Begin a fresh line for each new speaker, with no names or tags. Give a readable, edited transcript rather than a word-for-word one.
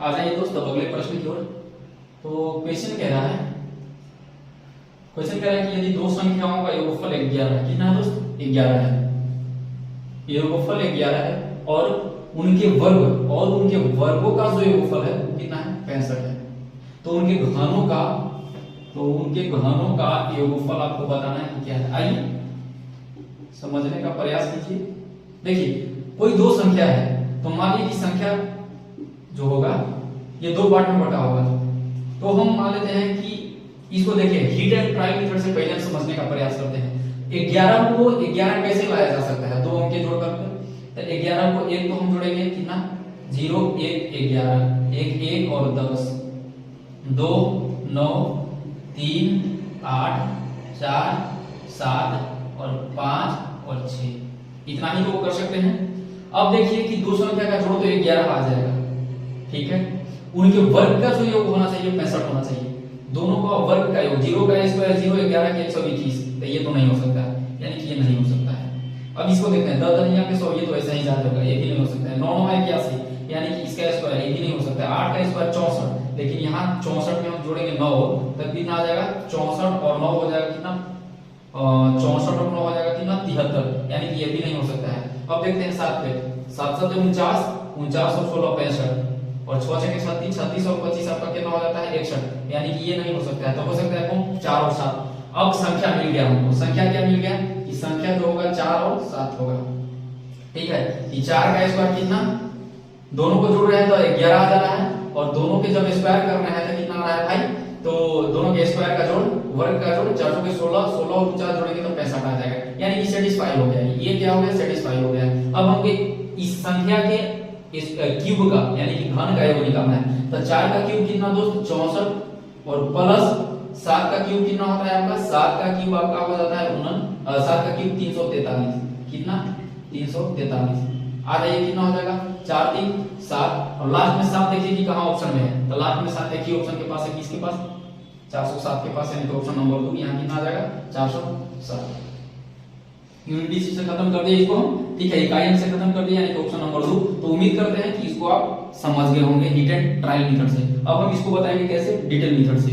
आ जाइए दोस्त अब अगले प्रश्न की ओर। तो क्वेश्चन कह रहा है कि यदि दो संख्याओं का योगफल 11 है, कितना है दोस्त? 11 है। योगफल 11 है और उनके वर्गों का जो योगफल है वो कितना है? 65 है। तो उनके घनों का योगफल आपको बताना है कि क्या है। आइए समझने का प्रयास कीजिए। देखिए कोई दो संख्या है, तो मान लीजिए कि संख्या जो होगा ये दो पार्ट में बटा होगा। तो हम मान लेते हैं कि इसको देखिए हिट एंड ट्राई मेथड से पहले हम समझने का प्रयास करते हैं। 11 को 11 कैसे लाया जा सकता है? दो अंक जोड़ करके। तो 11 को एक तो हम जोड़ेंगे कितना? 0 1 11, 1 1 और 10, 2 9 3 8 4 7 और 5 और 6, इतना ही तो कर सकते हैं। अब देखिए कि दो संख्या का जोड़ तो 11 आ जाएगा, ठीक है। उनके वर्ग का जो योग होना चाहिए 65 होना चाहिए। दोनों का वर्ग का योग 0 का स्क्वायर 0, 11 के 121, तो ये तो नहीं हो सकता है, यानी कि ये नहीं हो सकता है। अब इसको देखते हैं 10 10 के 100, ये तो ऐसा ही जा जाएगा, ये भी नहीं हो सकता है। 9 9 है 81, यानी कि इसका स्क्वायर, ये भी नहीं हो सकता है। 8 का स्क्वायर 64, लेकिन यहाँ 64 में हम जोड़ेंगे 9 तब कितना आ जाएगा? 64 और 9 हो जाएगा कितना? 64 और 9 हो जाएगा कितना? 73, यानी कि ये भी नहीं हो सकता है। अब देखते हैं 7 पे। 7 7 49, 49 और 16 65 और 6 6 के 36, 36 और 25 आपका कितना हो जाता है? 61, यानी कि ये नहीं हो सकता है। तो हो सकता है कौन? 4 और 7। अब संख्या मिल गया हमको। संख्या क्या मिल गया? कि संख्या जो होगा 4 और 7 होगा, ठीक है। ये 4 का स्क्वायर कितना? दोनों को जोड़ रहे हैं तो 11 आ जा रहा है, और दोनों के जब स्क्वायर करना है तो कितना आ रहा है भाई? तो दोनों के स्क्वायर का जोड़, वर्ग का जोड़, 4 के 16, 16 और 50 जोड़ेंगे तो 65 आ जाएगा, यानी कि सेटिस्फाई हो गया। ये क्या हो गया? सेटिस्फाई हो गया। अब हमको इस संख्या के इस क्यूब का यानी कि घन का योग निकालना है। तो 4 का क्यूब कितना दोस्त? 64 और प्लस 7 का क्यूब कितना होता है आपका? 7 का क्यूब आपका हो जाता है 7 का क्यूब 343, कितना? 343 आ जाइए, कितना हो जाएगा? 4 3 7 और लास्ट में 7 देखिए कि कहां ऑप्शन में है। तो लास्ट में 7 देखिए ऑप्शन के पास है, किसके पास? 407 के पास, यानी कि ऑप्शन नंबर 2 यहाँ कितना आ जाएगा? 407। यूनिटी से खत्म कर दिया इसको हम, ठीक है। इकाई अंक से खत्म कर दिया, यानी कि ऑप्शन नंबर 2। तो उम्मीद करते हैं कि इसको आप समझ गए होंगे हिट एंड ट्रायल मेथड से। अब हम इसको बताएंगे कैसे? डिटेल मेथड से।